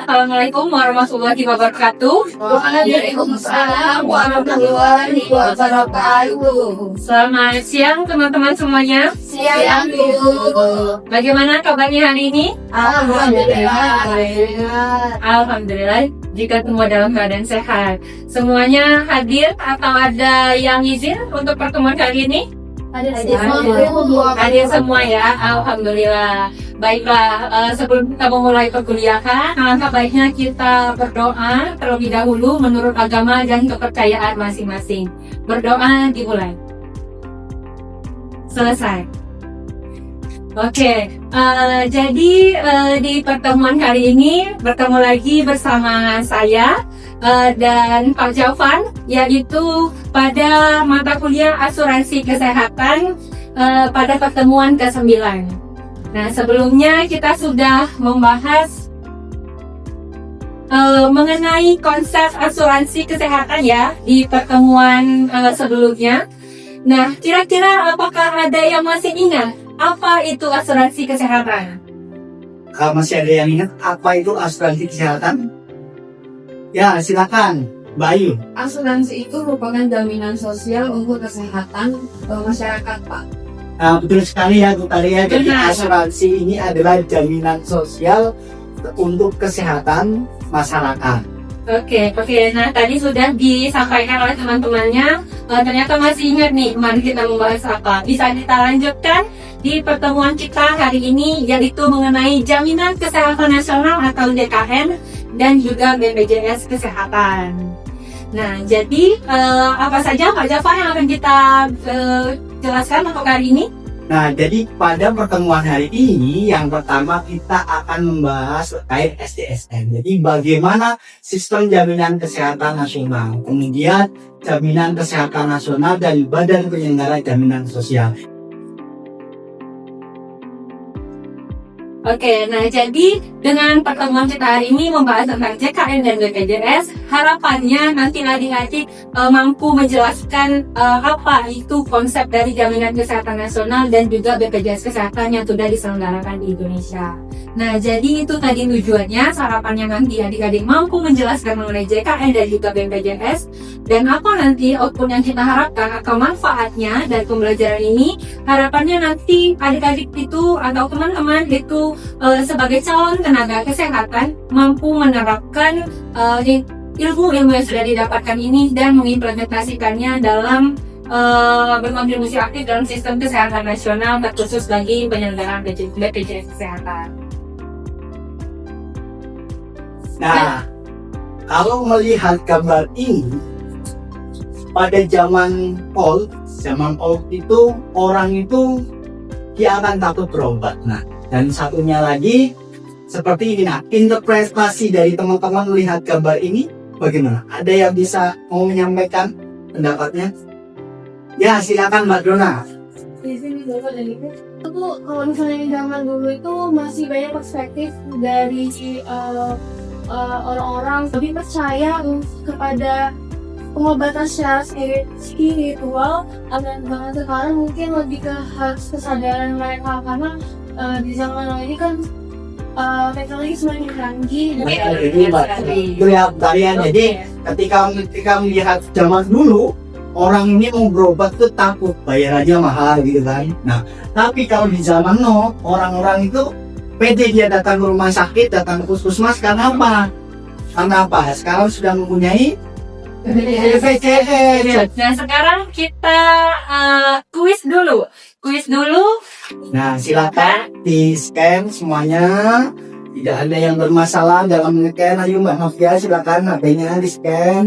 Assalamualaikum warahmatullahi wabarakatuh. Waalaikumsalam warahmatullahi wabarakatuh. Selamat siang teman-teman semuanya. Siang dulu. Bagaimana kabarnya hari ini? Alhamdulillah. Alhamdulillah, jika semua dalam keadaan sehat. Semuanya hadir atau ada yang izin untuk pertemuan kali ini? Hadir semua ya, alhamdulillah. Baiklah, sebelum kita memulai perkuliahan, alangkah baiknya kita berdoa terlebih dahulu menurut agama dan kepercayaan masing-masing. Berdoa dimulai. Selesai. Oke, jadi di pertemuan kali ini bertemu lagi bersama saya dan Pak Jaufar, yaitu pada mata kuliah asuransi kesehatan pada pertemuan ke-9. Nah, sebelumnya kita sudah membahas mengenai konsep asuransi kesehatan ya di pertemuan sebelumnya. Nah, kira-kira apakah ada yang masih ingat apa itu asuransi kesehatan? Kalau masih ada yang ingat apa itu asuransi kesehatan? Ya, silakan, Bayu. Asuransi itu merupakan jaminan sosial untuk kesehatan masyarakat, Pak. Nah, betul sekali ya, Bu Talia. Jadi Benar. asuransi ini adalah jaminan sosial untuk kesehatan masyarakat. Oke. Nah tadi sudah disampaikan oleh teman-temannya. Ternyata masih ingat nih kemarin kita membahas apa. Bisa kita lanjutkan di pertemuan kita hari ini, yaitu mengenai jaminan kesehatan nasional atau JKN dan juga BPJS kesehatan. Nah, jadi apa saja Pak Jafar yang akan kita jelaskan untuk hari ini? Nah, jadi pada pertemuan hari ini yang pertama kita akan membahas terkait SDSN. Jadi bagaimana sistem jaminan kesehatan nasional, kemudian jaminan kesehatan nasional dari Badan Penyelenggara Jaminan Sosial. Oke, nah jadi dengan pertemuan kita hari ini membahas tentang JKN dan BPJS, harapannya nanti adik-adik mampu menjelaskan apa itu konsep dari jaminan kesehatan nasional dan juga BPJS kesehatan yang sudah diselenggarakan di Indonesia. Nah, jadi itu tadi tujuannya, harapannya nanti adik-adik mampu menjelaskan mengenai JKN dan juga BPJS, dan apa nanti output yang kita harapkan atau manfaatnya dari pembelajaran ini. Harapannya nanti adik-adik itu atau teman-teman itu sebagai calon tenaga kesehatan mampu menerapkan ilmu-ilmu yang sudah didapatkan ini dan mengimplementasikannya dalam berkontribusi aktif dalam sistem kesehatan nasional, terkhusus bagi penyelenggaraan BPJS kesehatan. Nah, kalau melihat gambar ini, pada zaman old itu orang itu dia akan takut berobat. Nah, dan satunya lagi seperti ini. Nah, interpretasi dari teman-teman melihat gambar ini bagaimana? Ada yang bisa mau menyampaikan pendapatnya? Ya, silakan Mbak Dona. Di sini dulu dari itu kalau misalnya di zaman dulu itu masih banyak perspektif dari orang-orang lebih percaya kepada pengobatan secara spiritual, dan banget sekarang mungkin lebih ke kesadaran mereka karena di zaman ini kan teknologi semakin canggih. Ini Mbak, itu ya tarian. Jadi ketika melihat zaman dulu, orang ini mau berobat tuh takut, bayar aja mahal gitu kan. Nah, tapi kalau di zaman now, orang-orang itu pede dia datang ke rumah sakit, datang ke puskesmas. Karena apa? Sekarang sudah mempunyai BPJS. Nah, sekarang kita kuis dulu. Nah, silakan di scan semuanya. Tidak ada yang bermasalah dalam nge-scan. Ayo Mbak Novia, silakan HP-nya di scan.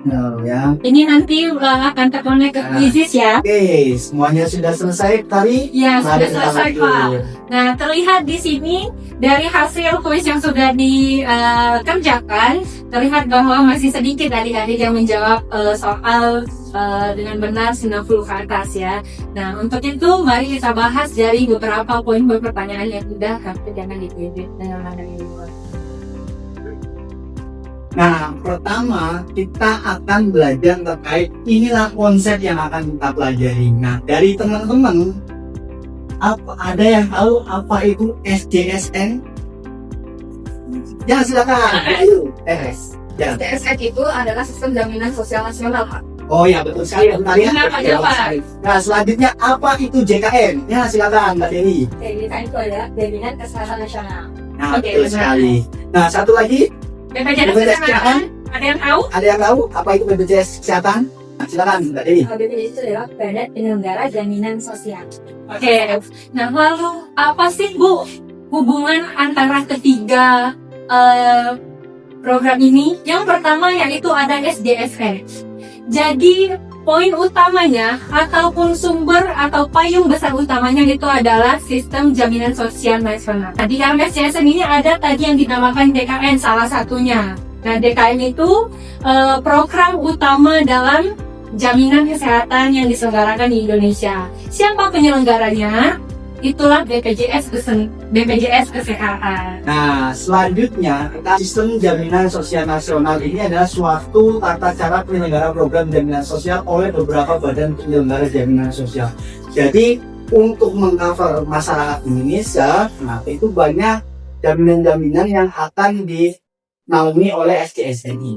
Nah, ya. Ini nanti akan terkonek ke Quizizz ya. Oke, semuanya sudah selesai tadi. Ya, sudah Mari kita selesai lanjut. Pak. Nah, terlihat di sini dari hasil kuis yang sudah dikerjakan, terlihat bahwa masih sedikit adik-adik yang menjawab soal dengan benar 90 ke atas ya. Nah, untuk itu mari kita bahas dari beberapa poin pertanyaan yang sudah kami jangan dikredit dengan materi ini. Nah, pertama kita akan belajar terkait inilah konsep yang akan kita pelajari. Nah, dari teman-teman, ada yang tahu apa itu SDSN? Ya silakan. Ayo. Ya. SDSN itu adalah sistem jaminan sosial nasional, Pak. Oh ya betul sekali Mbak Ria. Benar, Pak Jafar. sekali. Nah selanjutnya apa itu JKN? Ya silakan Mbak Dewi. JKN itu adalah Jaminan Kesehatan Nasional. Nah Oke, betul benar. sekali. Nah satu lagi, BPJS BPJS Kesehatan, ada yang tahu? ada yang tahu apa itu BPJS Kesehatan? Nah, silakan Mbak Dewi. BPJS itu adalah Badan Penyelenggara Jaminan Sosial. Oke, nah lalu apa sih Bu hubungan antara ketiga program ini? Yang pertama yaitu ada SDSN. Jadi poin utamanya ataupun sumber atau payung besar utamanya itu adalah sistem jaminan sosial nasional. Nah, di dalam SDSN ini ada tadi yang dinamakan DKN salah satunya. Nah, DKN itu program utama dalam jaminan kesehatan yang diselenggarakan di Indonesia. Siapa penyelenggaranya? Itulah BPJS Kesehatan. Nah, selanjutnya sistem jaminan sosial nasional ini adalah suatu tata cara penyelenggara program jaminan sosial oleh beberapa badan penyelenggara jaminan sosial. Jadi untuk mengcover masyarakat Indonesia, nah itu banyak jaminan-jaminan yang akan dinaungi oleh SDSN ini.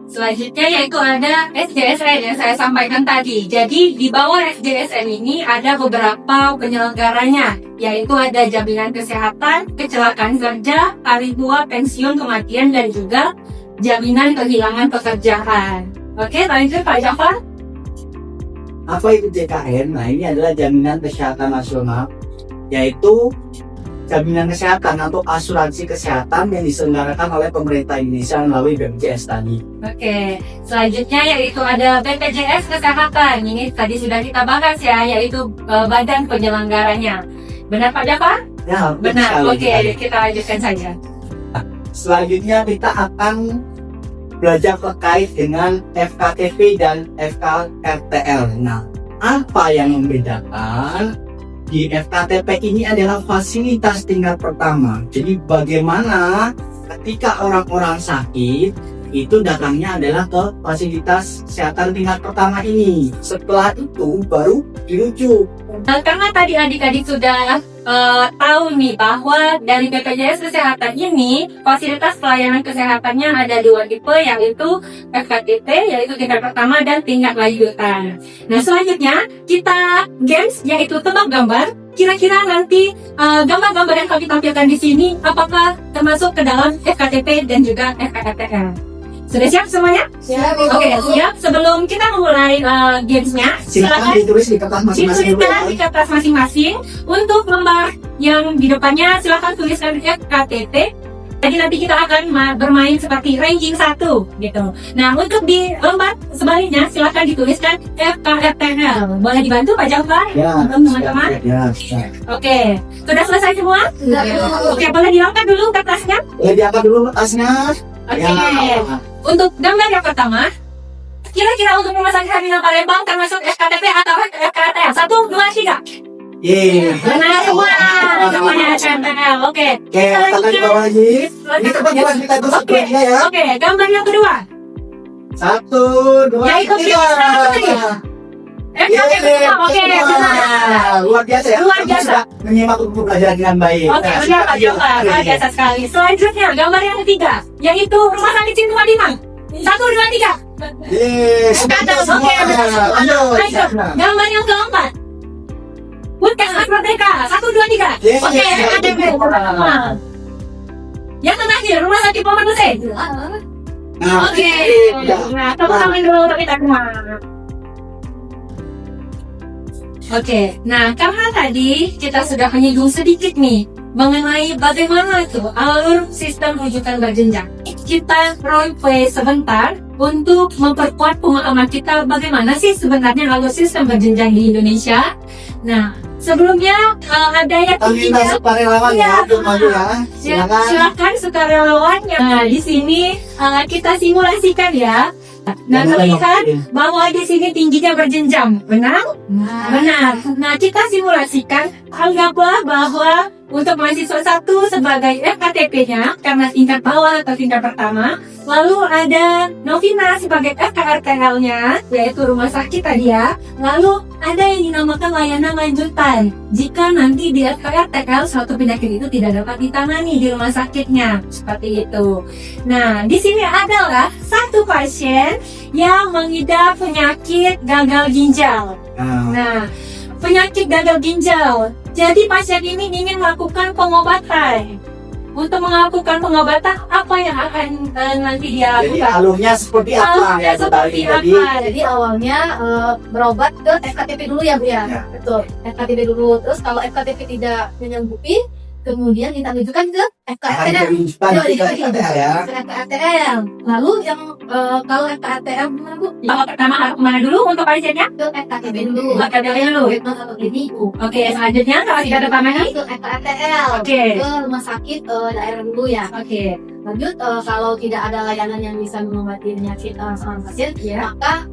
Selanjutnya yaitu ada SDSN yang saya sampaikan tadi. Jadi di bawah SDSN ini ada beberapa penyelenggaranya, yaitu ada jaminan kesehatan, kecelakaan kerja, hari tua, pensiun, kematian, dan juga jaminan kehilangan pekerjaan. Oke, lanjut Pak Jafar. Apa itu JKN? Nah ini adalah jaminan kesehatan nasional, yaitu jaminan kesehatan atau asuransi kesehatan yang diselenggarakan oleh pemerintah Indonesia melalui BPJS tadi. Oke, selanjutnya yaitu ada BPJS Kesehatan. Ini tadi sudah kita bahas ya, yaitu badan penyelenggaranya. Benar Pak Jafar? Ya, Benar. sekali. Oke, kita lanjutkan saja. Selanjutnya kita akan belajar terkait dengan FKTP dan FKRTL. Nah, apa yang membedakan? Di FKTP ini adalah fasilitas tingkat pertama. Jadi bagaimana ketika orang-orang sakit itu datangnya adalah ke fasilitas kesehatan tingkat pertama ini. Setelah itu baru dirujuk. Nah, karena tadi adik-adik sudah tahu nih bahwa dari BPJS Kesehatan ini fasilitas pelayanan kesehatannya ada dua tipe, yaitu FKTP yaitu tingkat pertama dan tingkat lanjutan. Nah selanjutnya kita games yaitu tebak gambar. Kira-kira nanti gambar-gambar yang kami tampilkan di sini apakah termasuk ke dalam FKTP dan juga FKRTL? Sudah siap semuanya? Siap, Oke, siap. Sebelum kita memulai gamesnya, Silakan ditulis di kertas masing-masing dulu. dituliskan di kertas masing-masing. Untuk lembar yang di depannya silakan tuliskan FKTP. Jadi nanti kita akan bermain seperti ranking 1 gitu. Nah untuk di lembar sebaliknya silakan dituliskan FKRTL. Boleh dibantu Pak Jafar? Ya, Teman-teman. ya, siap. Oke, sudah selesai semua? Siap. Oke, boleh diangkat dulu kertasnya? Boleh diangkat dulu tasnya. Oke. Ya. Untuk gambar yang pertama, kira-kira untuk rumah sakit Hermina Palembang termasuk FKTP atau FKRTL? 1, 2, 3. Yeay. Benar semua, semuanya FKRTL. Oke. Oke, tangan di bawah lagi. Ini tempat jelas kita itu satu Oke, dua ya. oke. Gambar yang kedua, 1, 2, Ya, ikut 3. FKTP semua. Oke, benar. Luar biasa ya. Luar Kamu biasa. sudah menyimak untuk pelajaran dengan baik. Oke, Nah, benar Pak Jafar. Luar Oke. biasa sekali. Selanjutnya, gambar yang ketiga, yaitu Rumah Sakit Sintu Adiman. 1, 2, 3. Yeay, FKTL. semua. Oke, benar. Lanjut. Lanjut. Gambar yang keempat, Puskesmas Merdeka. 1, 2, 3. Yeay. Oke, FKTP. Yang terakhir, Rumah Sakit Muhammad Hussein. Nah, Oke. ya. Nah, tepuk tangan dulu untuk kita semua. Oke, nah karena tadi kita sudah menyinggung sedikit nih mengenai bagaimana tuh alur sistem rujukan berjenjang. Kita roleplay sebentar untuk memperkuat pemahaman kita bagaimana sih sebenarnya alur sistem berjenjang di Indonesia. Nah, sebelumnya ada yang Kita minta sukarelawan ya, untuk maju ya. Silakan. Silakan sukarelawannya. Nah, di sini kita simulasikan ya. Nah, melihat bahwa di sini tingginya berjenjang, benar? Benar. Nah, kita simulasikan, anggaplah bahwa untuk mahasiswa 1 sebagai FKTP-nya karena tingkat bawah atau tingkat pertama. Lalu ada Novina sebagai FKRTL-nya, yaitu rumah sakit tadi ya. Lalu ada yang dinamakan layanan lanjutan. Jika nanti di FKRTL suatu penyakit itu tidak dapat ditangani di rumah sakitnya, seperti itu. Nah, di sini adalah satu pasien yang mengidap penyakit gagal ginjal. Nah, penyakit gagal ginjal. Jadi pasien ini ingin melakukan pengobatan. Untuk melakukan pengobatan, apa yang akan nanti dia Jadi lakukan? alurnya seperti apa Alurnya ya Bu seperti Tari? apa? Jadi awalnya berobat ke FKTP dulu ya Bu ya? Ya. Betul, FKTP dulu. Terus kalau FKTP tidak menyanggupi, kemudian kita rujukan ke Akan FKRTL. dirujukan ke FKTL ya. Ke FKRTL. Lalu yang kalau FKRTL gimana Bu? Tahap pertama harus kemana dulu untuk pasiennya? Ke FKTP dulu. FKTP dulu. Treatment atau klinik Bu. Oke, selanjutnya kalau tidak ada tangani? Ke FKRTL. Oke. Ke rumah sakit daerah dulu ya. Oke. Lanjut, kalau tidak ada layanan yang bisa mengobati penyakit seorang pasien, Ya. maka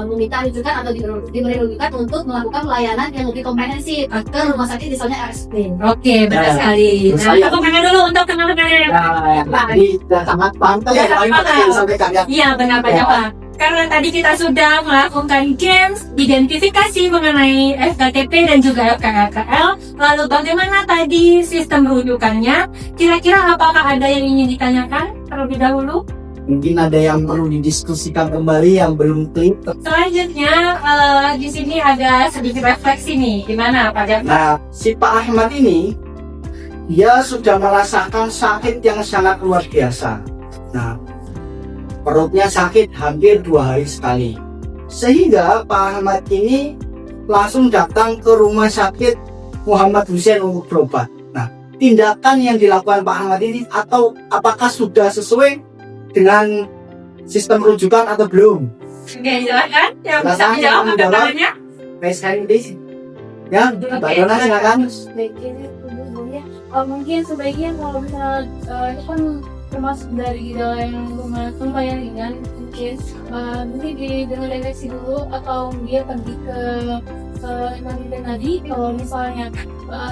meminta rujukan atau diberi rujukan untuk melakukan layanan yang lebih komprehensif ke rumah sakit misalnya RSUD. Oke, benar Nah, sekali. terus Nah, saya- aku pengen dulu untuk teman-teman yang Nah, tadi sudah sangat pantau ya, Ya, Pak pantau. yang sampaikan ya. iya benar Pak Ya. Jafar. Karena tadi kita sudah melakukan games identifikasi mengenai FKTP dan juga FKRTL. Lalu bagaimana tadi sistem rujukannya? Kira-kira apakah ada yang ingin ditanyakan terlebih dahulu? Mungkin ada yang perlu didiskusikan kembali yang belum klik. Selanjutnya di sini ada sedikit refleksi nih. Gimana Pak Jafar? Nah, si Pak Ahmad ini dia sudah merasakan sakit yang sangat luar biasa. Nah, perutnya sakit hampir 2 hari sekali. Sehingga Pak Ahmad ini langsung datang ke rumah sakit Muhammad Hussein untuk berobat. Nah, tindakan yang dilakukan Pak Ahmad ini atau apakah sudah sesuai dengan sistem rujukan atau belum? Oke, silakan. Yang bisa Silakan, menjawab yang angkat menjawab. tangannya. Raise hand please. Ya, Mbak Oke. Dona silakan. Sebaiknya mungkin sebaiknya kalau misalnya itu kan termasuk dari gejala yang lumayan ringan, mungkin dengan deteksi dulu atau dia pergi ke tadi kalau misalnya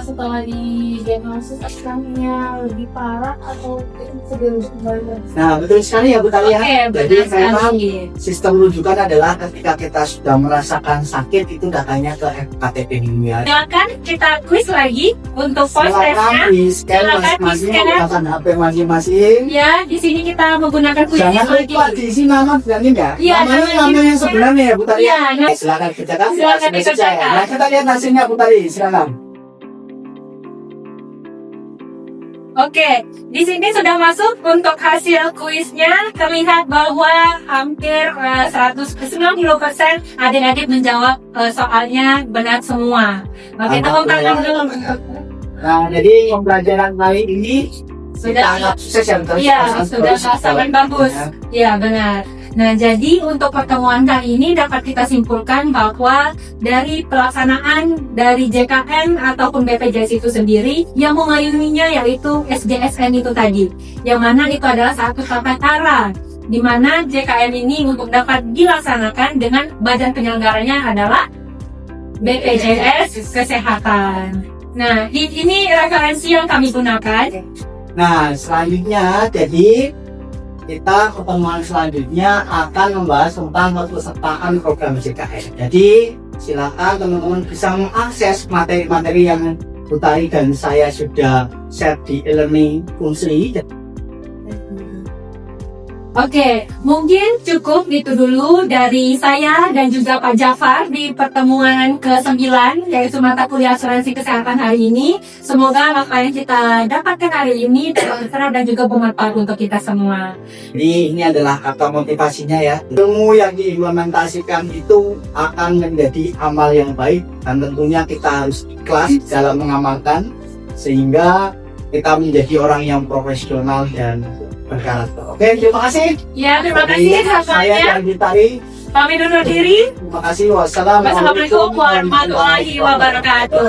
setelah didiagnosis aslamnya lebih parah atau segera kembali. Nah, betul sekali ya Bu Tali ya. Oke, Jadi benar memang sekali. sistem rujukan adalah ketika kita sudah merasakan sakit itu datanya ke FKTP dulu ya. Silakan kita quiz lagi untuk post Silakan testnya. di scan Silakan masing-masing di-scan. menggunakan HP masing-masing. Ya, di sini kita menggunakan quiz Jangan lagi. lupa diisi nama bilangin ya. Iya, Namanya nama yang di- sebenarnya ya Bu Tali. Iya, nah- Silakan kerjakan. Silakan Sudah selesai. dikerjakan. Nah, kita lihat hasilnya Bu Tali. Silakan. Oke, di sini sudah masuk untuk hasil kuisnya. Terlihat bahwa hampir 190% adik-adik menjawab soalnya benar semua. Oke, tepuk tangan dulu. Nah, jadi pembelajaran kali ini Sudah. kita anggap sukses ya. Terus Iya, terus, sudah terus. sangat bagus. Iya, benar. Nah, jadi untuk pertemuan kali ini dapat kita simpulkan bahwa dari pelaksanaan dari JKN ataupun BPJS itu sendiri yang mengayominya yaitu SDSN itu tadi. Yang mana itu adalah satu tata cara di mana JKN ini untuk dapat dilaksanakan dengan badan penyelenggaranya adalah BPJS Kesehatan. Nah, ini referensi yang kami gunakan. Nah, selanjutnya jadi kita pertemuan selanjutnya akan membahas tentang kepesertaan program JKN. Jadi silakan teman-teman bisa mengakses materi-materi yang Bu Tari dan saya sudah share di e-learning Unsri. Oke, mungkin cukup itu dulu dari saya dan juga Pak Jafar di pertemuan ke-9 yaitu mata kuliah asuransi kesehatan hari ini. Semoga apa yang kita dapatkan hari ini bermanfaat dan juga bermanfaat untuk kita semua. Jadi ini adalah kata motivasinya ya. Ilmu yang diimplementasikan itu akan menjadi amal yang baik dan tentunya kita harus ikhlas dalam mengamalkan sehingga kita menjadi orang yang profesional dan berkarakter. Oke, terima kasih. Ya, terima Jadi, kasih saya semuanya. dan Tari. Pamit undur diri. Terima kasih. Wassalamualaikum Wassalamualaikum warahmatullahi wabarakatuh.